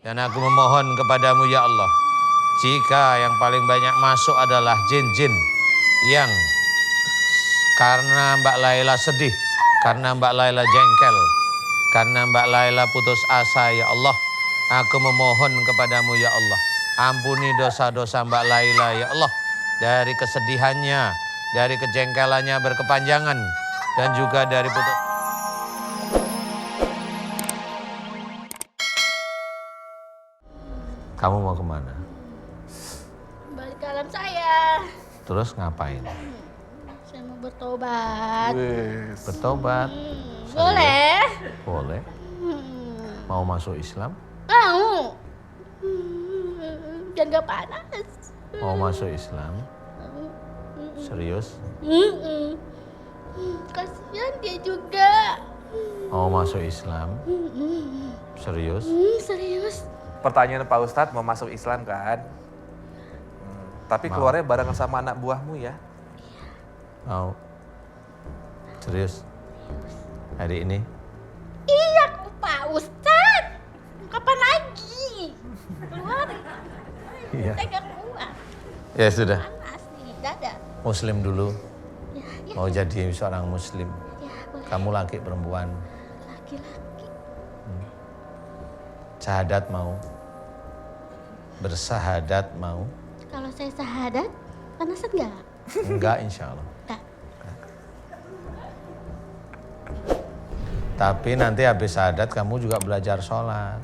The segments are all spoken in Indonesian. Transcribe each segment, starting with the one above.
Dan aku memohon kepadamu ya Allah, jika yang paling banyak masuk adalah jin-jin yang karena Mbak Laila sedih, karena Mbak Laila jengkel, karena Mbak Laila putus asa ya Allah, aku memohon kepadamu ya Allah, ampuni dosa-dosa Mbak Laila ya Allah, dari kesedihannya, dari kejengkelannya berkepanjangan, dan juga dari putus. Kamu mau kemana? Balik ke alam saya. Terus ngapain? Saya mau bertobat. Bertobat? Boleh? Boleh. Mau masuk Islam? Mau. Jangan gak panas. Mau masuk Islam? Serius? Kasihan dia juga. Mau masuk Islam? Serius? Serius. Pertanyaan Pak Ustadz mau masuk Islam kan? Tapi keluarnya barengan sama anak buahmu ya? Mau? Serius? Hari ini? Iya Pak Ustadz. Kapan lagi? Keluar. Iya. Saya gak kuat. Ya sudah. Panas nih, dada. Muslim dulu. Ya, Mau jadi seorang Muslim. ya boleh. Kamu laki perempuan. Laki-laki. Syahadat mau? Bersahadat mau? Kalau saya syahadat, panasan nggak? Enggak insya Allah. Nggak. Tapi nanti habis syahadat kamu juga belajar sholat.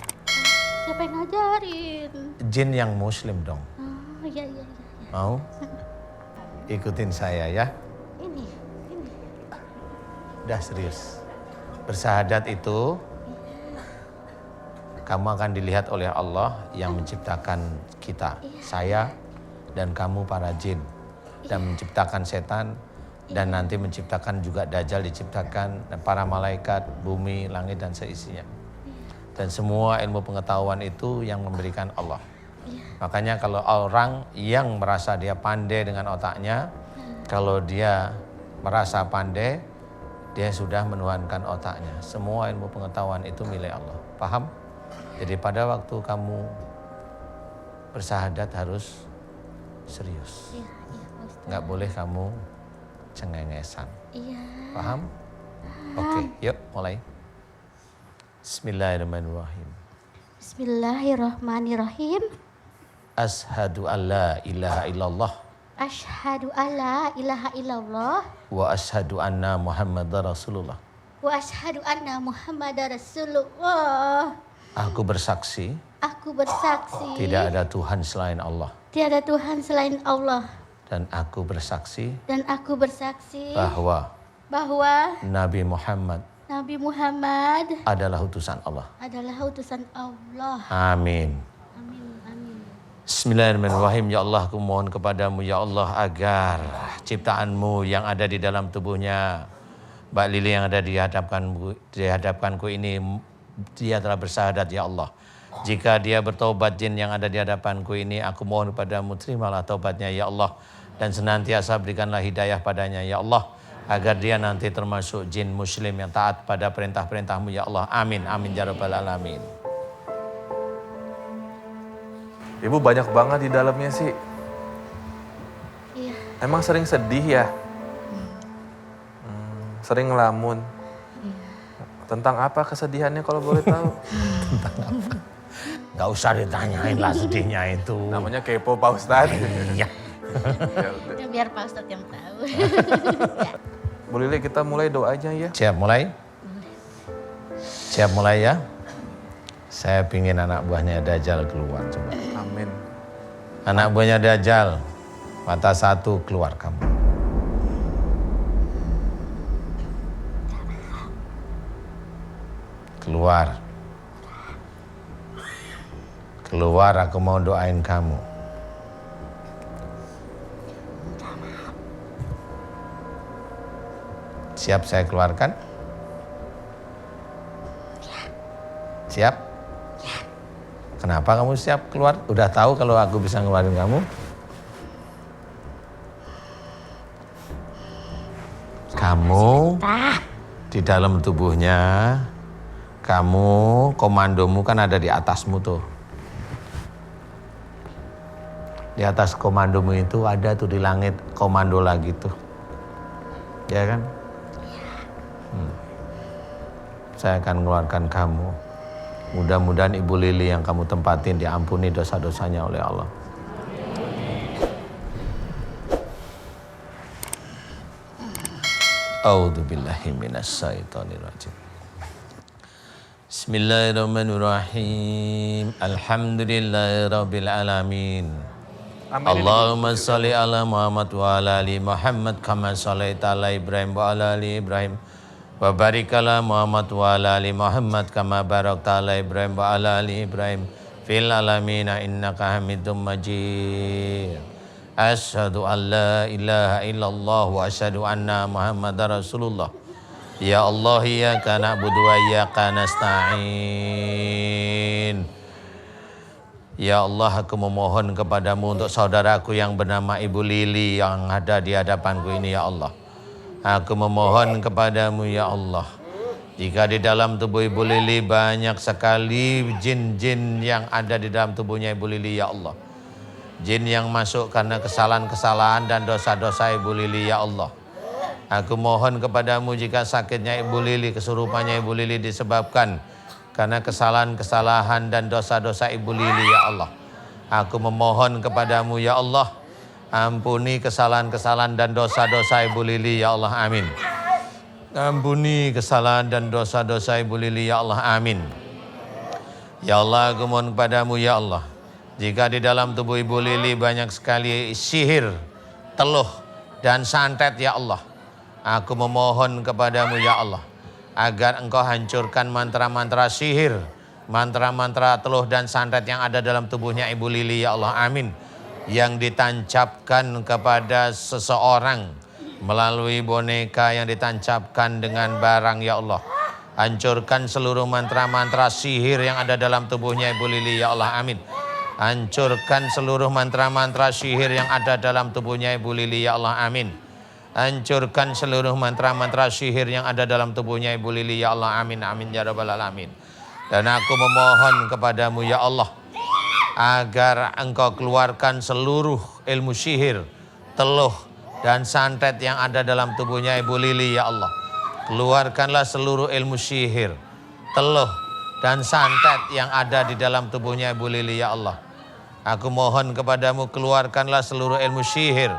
Siapa yang ngajarin? Jin yang Muslim dong. Oh iya. Mau? Ikutin saya ya. Ini. Udah serius. Bersahadat itu kamu akan dilihat oleh Allah yang menciptakan kita, saya dan kamu para jin, dan menciptakan setan, dan nanti menciptakan juga Dajjal, diciptakan para malaikat, bumi, langit dan seisinya. Dan semua ilmu pengetahuan itu yang memberikan Allah. Makanya kalau orang yang merasa dia pandai dengan otaknya, kalau dia merasa pandai, dia sudah menuhankan otaknya. Semua ilmu pengetahuan itu milik Allah. Paham? Jadi pada waktu kamu bersahadat harus serius. Iya, Pak Ustadz. Nggak boleh kamu cengengesan. Iya. Paham? Oke, yuk mulai. Bismillahirrahmanirrahim. Bismillahirrahmanirrahim. Ashhadu an la ilaha illallah Asyhadu alla ilaha illallah wa ashhadu anna Muhammadar Rasulullah. wa asyhadu anna Muhammadar Rasulullah. Aku bersaksi Aku bersaksi tidak ada Tuhan selain Allah. tiada Tuhan selain Allah, Dan aku bersaksi dan aku bersaksi bahwa bahwa Nabi Muhammad Nabi Muhammad adalah utusan Allah. adalah utusan Allah. Amin. Amin. Bismillahirrahmanirrahim. Ya Allah, aku mohon kepadamu ya Allah agar ciptaanmu yang ada di dalam tubuhnya Mbak Lili yang ada di hadapanku ini, dia telah bersahadat ya Allah. Jika dia bertobat jin yang ada di hadapanku ini, aku mohon kepadamu terimalah taubatnya ya Allah. Dan senantiasa berikanlah hidayah padanya ya Allah, agar dia nanti termasuk jin muslim yang taat pada perintah-perintahmu ya Allah. Amin, amin ya rabbal alamin. Ibu banyak banget di dalamnya sih. Iya. Emang sering sedih ya? Sering ngelamun. Tentang apa kesedihannya kalau boleh tahu? Gak usah ditanyain lah sedihnya itu. Namanya kepo Pak Ustadz. Iya. Ya udah. Ya, biar Pak Ustadz yang tahu. Bu Lili, kita mulai doanya ya. Siap mulai? Siap mulai ya? Saya pingin anak buahnya Dajjal keluar coba. Amin. Anak buahnya Dajjal, mata satu keluar kamu. Keluar. Keluar, aku mau doain kamu. Siap saya keluarkan? Siap? Kenapa kamu siap keluar? Udah tahu kalau aku bisa ngeluarin kamu? Kamu di dalam tubuhnya, kamu komandomu kan ada di atasmu tuh. Di atas komandomu itu ada tuh di langit komando lagi tuh. Ya kan? Saya akan mengeluarkan kamu. Mudah-mudahan Ibu Lili yang kamu tempatin diampuni dosa-dosanya oleh Allah. A'udzubillahi minasyaitonirrajim. Bismillahirrahmanirrahim. Alhamdulillahirabbil alamin. Allahumma shalli ala Muhammad wa ala ali Muhammad kama shallaita ala Ibrahim wa ala ali Ibrahim. Wa barik ala Muhammad wa ala ali Muhammad kama barakta ala Ibrahim wa ala ali Ibrahim fil alamin innaka Hamidum Majid. Asyhadu an la ilaha illallah wa asyhadu anna Muhammadar Rasulullah. Ya Allah, iyyaka na'budu wa iyyaka nasta'in. Ya Allah, aku memohon kepadamu untuk saudaraku yang bernama Ibu Lili yang ada di hadapanku ini, ya Allah. Aku memohon kepadamu, ya Allah. Jika di dalam tubuh Ibu Lili banyak sekali jin-jin yang ada di dalam tubuhnya Ibu Lili, ya Allah. Jin yang masuk karena kesalahan-kesalahan dan dosa-dosa Ibu Lili, ya Allah. Aku mohon kepadamu jika sakitnya Ibu Lili, kesurupannya Ibu Lili disebabkan karena kesalahan-kesalahan dan dosa-dosa Ibu Lili, ya Allah. Aku memohon kepadamu, ya Allah, ampuni kesalahan-kesalahan dan dosa-dosa Ibu Lili, ya Allah, amin. Ampuni kesalahan dan dosa-dosa Ibu Lili, ya Allah, amin. Ya Allah, aku mohon kepadamu, ya Allah, jika di dalam tubuh Ibu Lili banyak sekali sihir, teluh, dan santet, ya Allah, aku memohon kepadamu, ya Allah, agar engkau hancurkan mantra-mantra sihir, mantra-mantra teluh dan santet yang ada dalam tubuhnya Ibu Lili, ya Allah, amin. Yang ditancapkan kepada seseorang melalui boneka yang ditancapkan dengan barang, ya Allah. Hancurkan seluruh mantra-mantra sihir yang ada dalam tubuhnya Ibu Lili, ya Allah, amin. Hancurkan seluruh mantra-mantra sihir yang ada dalam tubuhnya Ibu Lili, ya Allah, amin. Hancurkan seluruh mantra-mantra sihir yang ada dalam tubuhnya Ibu Lili, ya Allah, amin, amin, ya rabbal alamin. Dan aku memohon kepadamu, ya Allah, agar engkau keluarkan seluruh ilmu sihir, teluh, dan santet yang ada dalam tubuhnya Ibu Lili, ya Allah. Keluarkanlah seluruh ilmu sihir, teluh, dan santet yang ada di dalam tubuhnya Ibu Lili, ya Allah. Aku mohon kepadamu, keluarkanlah seluruh ilmu sihir,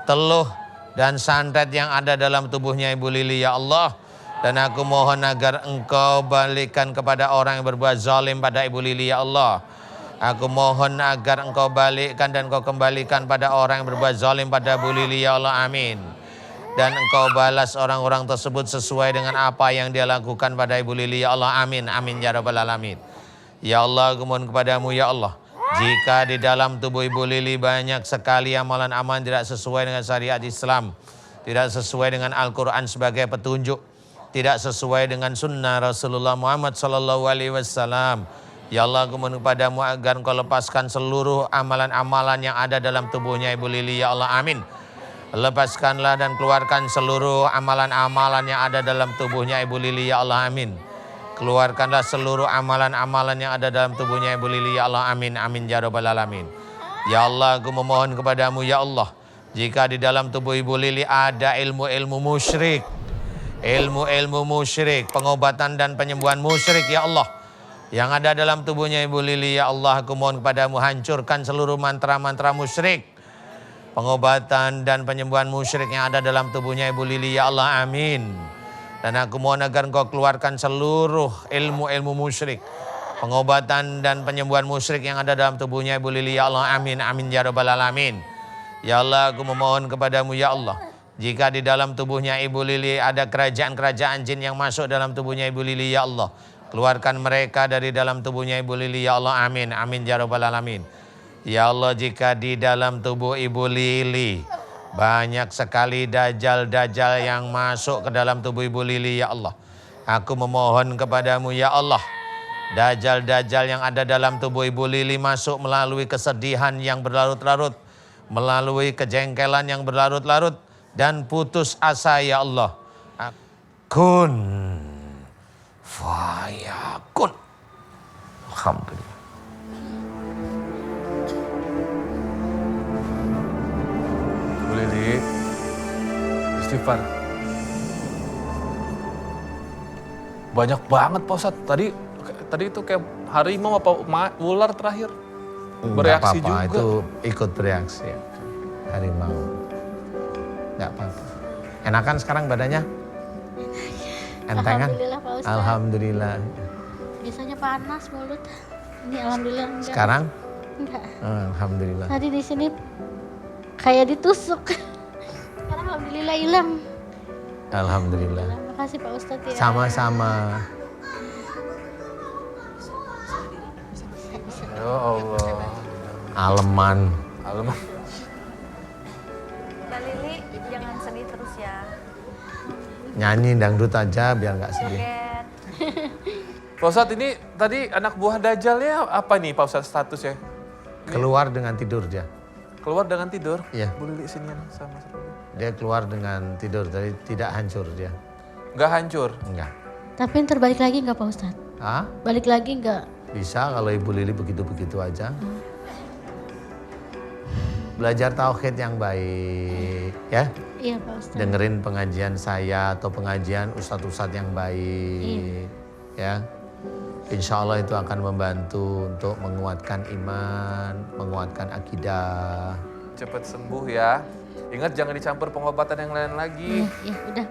teluh, dan santet yang ada dalam tubuhnya Ibu Lili, ya Allah. Dan aku mohon agar engkau balikan kepada orang yang berbuat zalim pada Ibu Lili, ya Allah. Aku mohon agar engkau balikkan dan engkau kembalikan pada orang yang berbuat zalim pada Ibu Lili, ya Allah, amin. Dan engkau balas orang-orang tersebut sesuai dengan apa yang dia lakukan pada Ibu Lili, ya Allah, amin, amin, ya rabbal alamin. Ya Allah, aku mohon kepadamu, ya Allah, jika di dalam tubuh Ibu Lili banyak sekali amalan-amalan tidak sesuai dengan syariat Islam, tidak sesuai dengan Al-Quran sebagai petunjuk, tidak sesuai dengan sunnah Rasulullah Muhammad SAW, ya Allah, aku mohon kepadamu agar engkau lepaskan seluruh amalan-amalan yang ada dalam tubuhnya Ibu Lili, ya Allah, amin. Lepaskanlah dan keluarkan seluruh amalan-amalan yang ada dalam tubuhnya Ibu Lili, ya Allah, amin. Keluarkanlah seluruh amalan-amalan yang ada dalam tubuhnya Ibu Lili, ya Allah, amin, amin, ya rabbal alamin. Ya Allah, aku memohon kepadamu, ya Allah, jika di dalam tubuh Ibu Lili ada ilmu-ilmu musyrik, ilmu-ilmu musyrik, pengobatan dan penyembuhan musyrik, ya Allah, yang ada dalam tubuhnya Ibu Lili, ya Allah, aku mohon kepadamu, hancurkan seluruh mantra-mantra musyrik, pengobatan dan penyembuhan musyrik yang ada dalam tubuhnya Ibu Lili, ya Allah, amin. Dan aku mohon agar engkau keluarkan seluruh ilmu-ilmu musyrik, pengobatan dan penyembuhan musyrik yang ada dalam tubuhnya Ibu Lili, ya Allah, amin, amin, ya rabbal alamin. Ya Allah, aku memohon kepadamu, ya Allah, jika di dalam tubuhnya Ibu Lili ada kerajaan-kerajaan jin yang masuk dalam tubuhnya Ibu Lili, ya Allah, keluarkan mereka dari dalam tubuhnya Ibu Lili, ya Allah, amin, amin, ya rabbal alamin. Ya Allah, jika di dalam tubuh Ibu Lili banyak sekali dajjal-dajjal yang masuk ke dalam tubuh Ibu Lili, ya Allah, aku memohon kepadamu, ya Allah, dajjal-dajjal yang ada dalam tubuh Ibu Lili masuk melalui kesedihan yang berlarut-larut, melalui kejengkelan yang berlarut-larut, dan putus asa, ya Allah. Kun fayakun. Alhamdulillah. Banyak banget Pak Ustadz. Tadi itu kayak harimau apa ular terakhir? Nggak Bereaksi apa-apa, juga. itu ikut bereaksi. Harimau. Nggak apa-apa. Enakan sekarang badannya? Entengan? Alhamdulillah Pak Ustadz. Alhamdulillah. Biasanya panas mulut. Ini alhamdulillah enggak. Sekarang? Enggak. Alhamdulillah. Tadi di sini kayak ditusuk. Sekarang alhamdulillah hilang. Alhamdulillah. Terima kasih Pak Ustadz ya. Sama-sama. Ya Allah. Aleman. Alamak. Mbak Lili, jangan sedih terus ya. Nyanyi dangdut aja biar nggak sedih. Joget. Pak Ustadz ini tadi anak buah Dajjal ya apa nih Pak Ustadz statusnya? Keluar dengan tidur dia. Keluar dengan tidur? Iya. Bu Lili sinian sama. Dia keluar dengan tidur, jadi tidak hancur dia. Nggak hancur? Enggak. Tapi ntar balik lagi enggak Pak Ustadz? Ah, Balik lagi enggak? bisa kalau Ibu Lili begitu-begitu aja. Belajar tauhid yang baik, ya. Iya Pak Ustadz. Dengerin pengajian saya atau pengajian ustadz-ustadz yang baik, ya. Insya Allah itu akan membantu untuk menguatkan iman, menguatkan akidah. Cepet sembuh ya. Ingat jangan dicampur pengobatan yang lain lagi. Iya, udah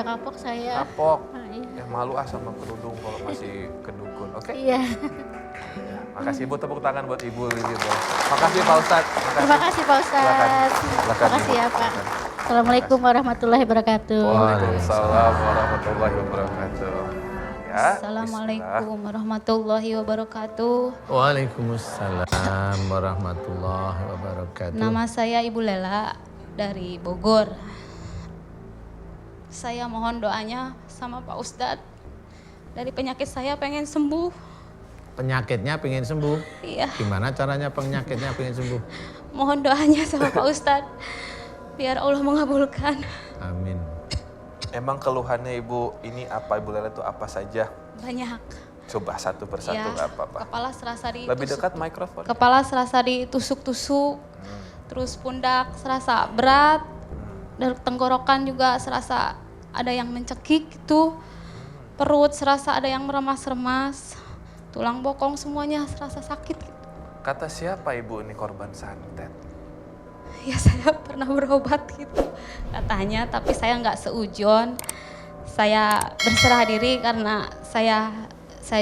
kapok saya. Kapok. Ah, iya. Ya malu sama kerudung kalau masih kedukun, oke? Iya. Makasih Ibu, tepuk tangan buat Ibu Lili. Makasih Pak Ustadz. Terima kasih Pak Ustadz. Silakan, Terima kasih Ibu. ya Pak. Assalamualaikum warahmatullahi wabarakatuh. Waalaikumsalam warahmatullahi wabarakatuh. Ya, Assalamualaikum warahmatullahi wabarakatuh. Waalaikumsalam warahmatullahi wabarakatuh. Nama saya Ibu Lela dari Bogor. Saya mohon doanya sama Pak Ustadz. Dari penyakit saya pengen sembuh. Penyakitnya pengen sembuh. Iya, Gimana caranya penyakitnya pengen sembuh? mohon doanya sama Pak Ustadz. Biar Allah mengabulkan. Amin. Emang keluhannya Ibu ini apa Ibu Lela itu apa saja? Banyak. Coba satu persatu Ya, nggak apa-apa. kepala serasa ditusuk. Lebih dekat mikrofon. Kepala serasa ditusuk-tusuk. Terus pundak serasa berat. Dan tenggorokan juga serasa ada yang mencekik gitu. Perut serasa ada yang meremas-remas. Tulang bokong semuanya serasa sakit gitu. Kata siapa Ibu ini korban santet? Ya saya pernah berobat gitu katanya, tapi saya nggak seujon. Saya berserah diri karena saya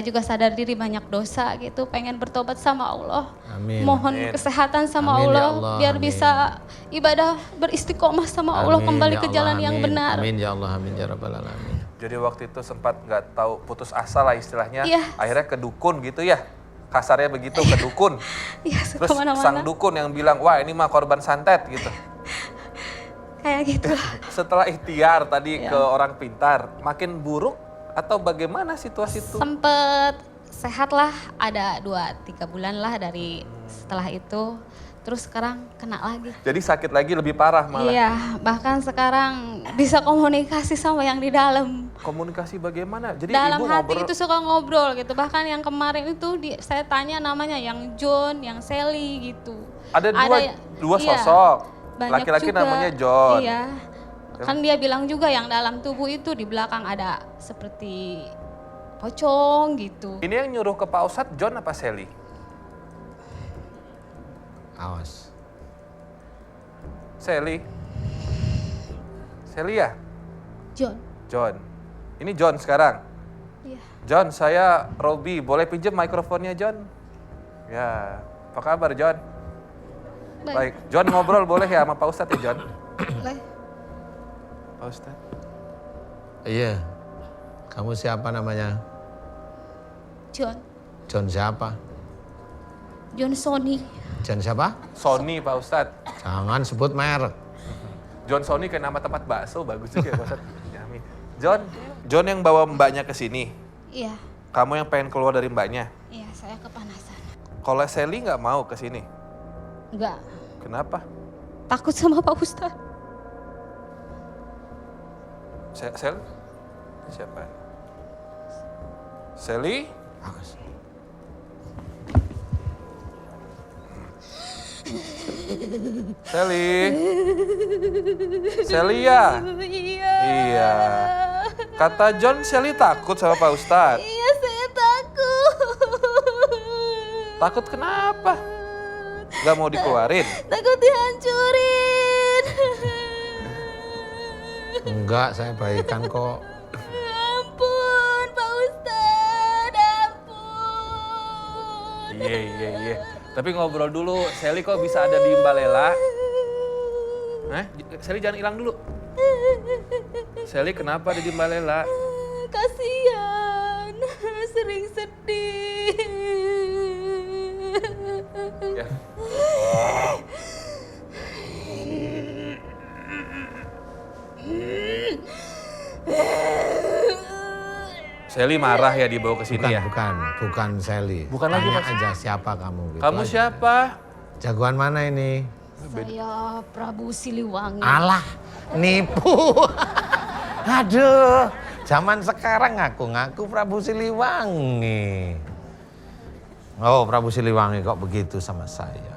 juga sadar diri banyak dosa gitu, pengen bertobat sama Allah. Amin. Mohon Amin. kesehatan sama Amin, ya Allah, Allah, biar amin. bisa ibadah beristiqomah sama Allah, Amin, kembali ya ke Allah, jalan yang amin. benar. Amin ya Allah, amin ya rabbal alamin. Jadi waktu itu sempat nggak tahu putus asa lah istilahnya. Iya. Akhirnya ke dukun gitu ya. Kasarnya begitu ke dukun. Ya Terus sang kemana-mana dukun yang bilang, wah ini mah korban santet gitu. kayak gitu lah. Setelah ikhtiar tadi Ya. ke orang pintar, makin buruk atau bagaimana situasi itu? Sempet sehat lah, ada 2-3 bulan lah dari setelah itu. Terus sekarang kena lagi. Jadi sakit lagi lebih parah malah. Iya, bahkan sekarang bisa komunikasi sama yang di dalam. Komunikasi bagaimana? Jadi Dalam ibu hati ngobrol, itu suka ngobrol gitu. Bahkan yang kemarin itu saya tanya namanya yang John, yang Sally gitu. ada dua iya, sosok. banyak Laki-laki juga. namanya John. Iya. Kan dia bilang juga yang dalam tubuh itu di belakang ada seperti pocong gitu. Ini yang nyuruh ke Pak Ustadz John apa Sally? Awas. Sally. Sally ya? John. John. Ini John sekarang. Iya. John, saya Robi. Boleh pinjam mikrofonnya John? Ya. Apa kabar John? Baik. John ngobrol boleh ya sama Pak Ustadz ya John? Boleh. Pak Ustadz. Iya. Kamu siapa namanya? John. John siapa? John Sony. John siapa? Sony Pak Ustadz. Jangan sebut merek. John Sony kayak nama tempat bakso, bagus juga ya Pak Ustadz. Ya, amin. John yang bawa mbaknya ke sini. Iya. Kamu yang pengen keluar dari mbaknya. Iya, saya kepanasan. Kalau Sally nggak mau ke sini. Enggak. Kenapa? Takut sama Pak Ustadz. Sally? Siapa? Sally? Awas. Sally? Sally ya? Iya. Iya. Kata John, Shelly takut sama Pak Ustadz. Iya, saya takut. Takut kenapa? Gak mau dikeluarin? Takut dihancurin. Enggak, saya baikan kok. Ampun, Pak Ustadz, ampun. Iya. Tapi ngobrol dulu, Shelly kok bisa ada di Mbalela? Shelly jangan hilang dulu. Shelly kenapa ada di Mbalela? Kasihan, sering sedih. Ya. Shelly marah ya dibawa ke sini ya? Bukan Shelly. Bukan lagi, Tanya Mas. aja siapa kamu. Gitu Kamu aja. siapa? Jagoan mana ini? Saya Prabu Siliwangi. Alah, nipu. Aduh, zaman sekarang ngaku Prabu Siliwangi. Oh, Prabu Siliwangi kok begitu sama saya.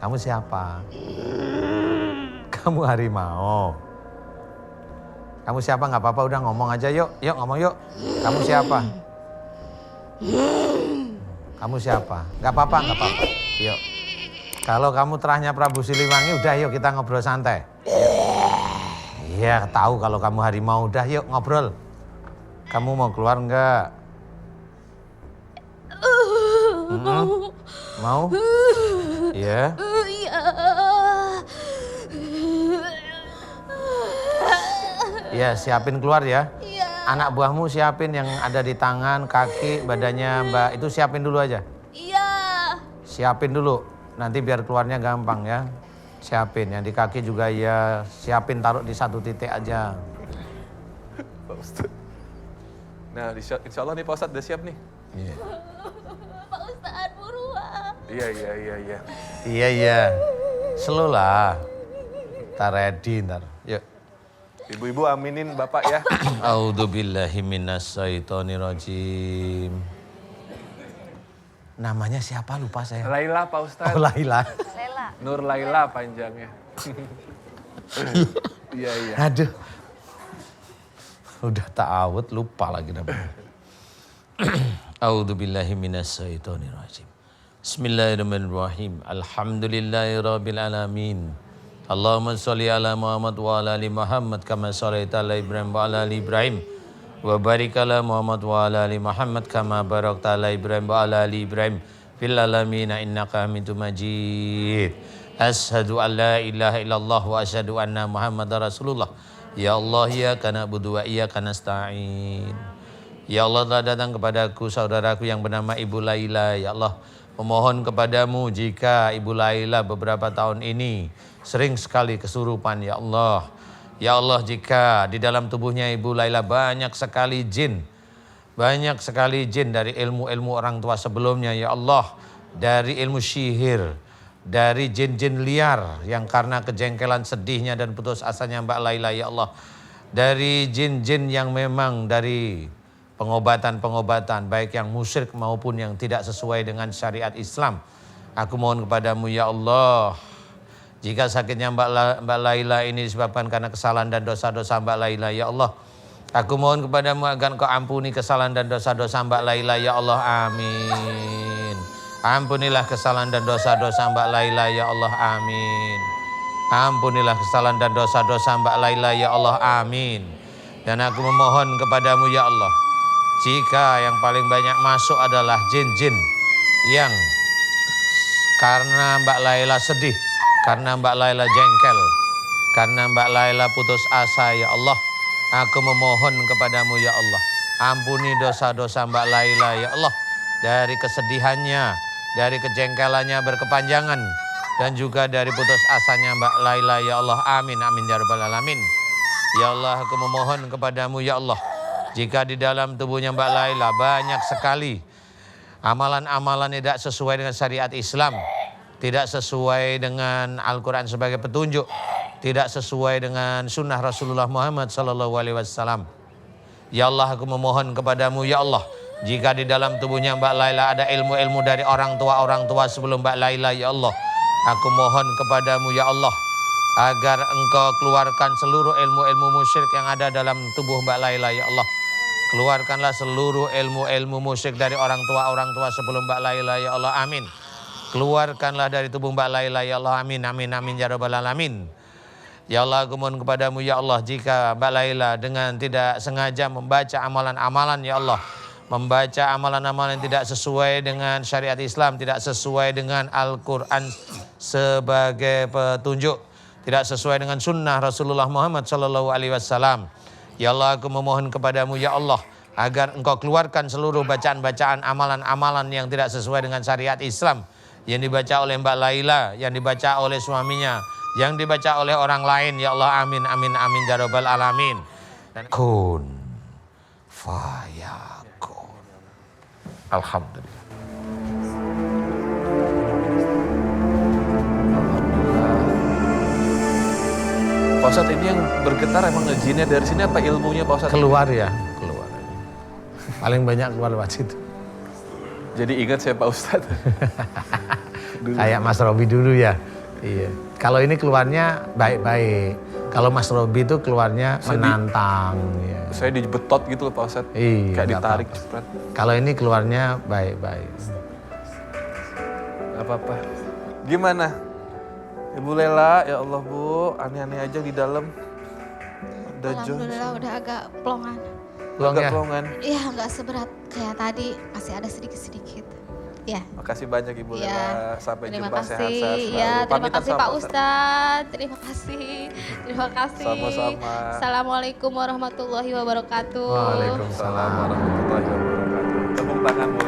Kamu siapa? Kamu harimau. Kamu siapa? Nggak apa-apa, udah ngomong aja yuk. Yuk ngomong yuk. Kamu siapa? Kamu siapa? Nggak apa-apa. Yuk. Kalau kamu terahnya Prabu Siliwangi, udah yuk kita ngobrol santai. Iya, tahu kalau kamu harimau, udah yuk ngobrol. Kamu mau keluar nggak? Mau? Iya. Iya. Iya, siapin keluar ya. Iya. Anak buahmu siapin yang ada di tangan, kaki, badannya Mbak, itu siapin dulu aja. Iya. Siapin dulu, nanti biar keluarnya gampang ya. Siapin, yang di kaki juga ya, siapin taruh di satu titik aja. Pak Ustadz. Nah, insya Allah nih Pak Ustadz udah siap nih. Iya. Pak Ustadz buruan. Iya. Iya. Slow lah. Ntar ready ntar. Yuk. Ibu-ibu aminin Bapak ya. A'udzubillahi minasyaitonirrajim. Namanya siapa lupa saya. Laila Pak Ustadz. Oh, Laila. Lela. Nur Laila panjangnya. Iya. Aduh. Udah ta'awud lupa lagi namanya. A'udzubillahi minasyaitonirrajim. Bismillahirrahmanirrahim. Alhamdulillahirabbil alamin. Allahumma sholli ala Muhammad wa ala ali Muhammad kama shallaita ala Ibrahim wa ala ali Ibrahim. Wa barik ala Muhammad wa ala ali Muhammad kama barakta ala Ibrahim wa ala ali Ibrahim fil alamin innaka Hamidum Majid. Asyhadu an la ilaha illallah wa asyhadu anna Muhammadar Rasulullah. Ya Allah, iyyaka na'budu wa iyyaka nasta'in. Ya Allah, telah datang kepadaku saudaraku yang bernama Ibu Laila. Ya Allah, memohon kepadamu jika Ibu Laila beberapa tahun ini sering sekali kesurupan, ya Allah. Ya Allah, jika di dalam tubuhnya Ibu Laila banyak sekali jin. Banyak sekali jin dari ilmu-ilmu orang tua sebelumnya, ya Allah. Dari ilmu sihir, dari jin-jin liar yang karena kejengkelan sedihnya dan putus asanya Mbak Laila, ya Allah. Dari jin-jin yang memang dari pengobatan-pengobatan baik yang musyrik maupun yang tidak sesuai dengan syariat Islam. Aku mohon kepadamu, ya Allah. Jika sakitnya Mbak Laila ini disebabkan karena kesalahan dan dosa-dosa Mbak Laila, ya Allah. Aku mohon kepadamu agar Kau ampuni kesalahan dan dosa-dosa Mbak Laila, ya Allah. Amin. Ampunilah kesalahan dan dosa-dosa Mbak Laila, ya Allah. Amin. Ampunilah kesalahan dan dosa-dosa Mbak Laila, ya Allah. Amin. Dan aku memohon kepadamu, ya Allah. Jika yang paling banyak masuk adalah jin-jin yang karena Mbak Laila sedih, karena Mbak Laila jengkel, karena Mbak Laila putus asa, ya Allah. Aku memohon kepadamu, ya Allah. Ampuni dosa-dosa Mbak Laila, ya Allah. Dari kesedihannya, dari kejengkelannya berkepanjangan, dan juga dari putus asanya Mbak Laila, ya Allah. Amin, amin, ya rabbal alamin. Ya Allah, aku memohon kepadamu, ya Allah. Jika di dalam tubuhnya Mbak Laila banyak sekali amalan-amalan tidak sesuai dengan syariat Islam, tidak sesuai dengan Al-Quran sebagai petunjuk, tidak sesuai dengan sunnah Rasulullah Muhammad SAW. Ya Allah, aku memohon kepadamu, ya Allah. Jika di dalam tubuhnya Mbak Laila ada ilmu-ilmu dari orang tua sebelum Mbak Laila, ya Allah. Aku mohon kepadamu, ya Allah. agar Engkau keluarkan seluruh ilmu-ilmu musyrik yang ada dalam tubuh Mbak Laila ya Allah. Keluarkanlah seluruh ilmu-ilmu musyrik dari orang tua sebelum Mbak Laila ya Allah, amin. Keluarkanlah dari tubuh Mbak Laila ya Allah, amin, amin, amin ya rabbal alamin. Ya Allah, aku mohon kepadamu ya Allah, jika Mbak Laila dengan tidak sengaja membaca amalan-amalan ya Allah, membaca amalan-amalan yang tidak sesuai dengan syariat Islam, tidak sesuai dengan Al-Quran sebagai petunjuk, tidak sesuai dengan sunnah Rasulullah Muhammad SAW. Ya Allah, aku memohon kepadamu ya Allah, agar Engkau keluarkan seluruh bacaan-bacaan amalan-amalan yang tidak sesuai dengan syariat Islam, yang dibaca oleh Mbak Laila, yang dibaca oleh suaminya, yang dibaca oleh orang lain ya Allah, amin, amin, amin ya rabbal alamin. Dan kun fayakun. Alhamdulillah. Pak Ustadz, ini yang bergetar emang jinnya dari sini apa ilmunya Pak Ustadz? Keluar ya, keluar. Paling banyak keluar lewat situ. Jadi ingat saya Pak Ustadz. Kayak Mas Robi dulu ya. Iya. Kalau ini keluarnya baik-baik. Kalau Mas Robi itu keluarnya menantang. Ya. Saya dibetot gitu loh Pak Ustadz. Iya, kayak nggak ditarik apa-apa. cepet. Kalau ini keluarnya baik-baik. Gak apa-apa. Gimana? Ibu Lela, ya Allah Bu, aneh-aneh aja di dalam. Ada Alhamdulillah udah agak plongan. Agak pelongan. Iya, nggak seberat kayak tadi, masih ada sedikit-sedikit. Ya. Makasih banyak Ibu Ya. Lela. Sampai Terima jumpa kasih. sehat-sehat selalu. Ya, terima Pamitan kasih sama Pak Ustadz. Terima kasih. Terima kasih. Sama-sama. Assalamualaikum warahmatullahi wabarakatuh. Waalaikumsalam. Assalamualaikum warahmatullahi wabarakatuh. Tepuk tangan buat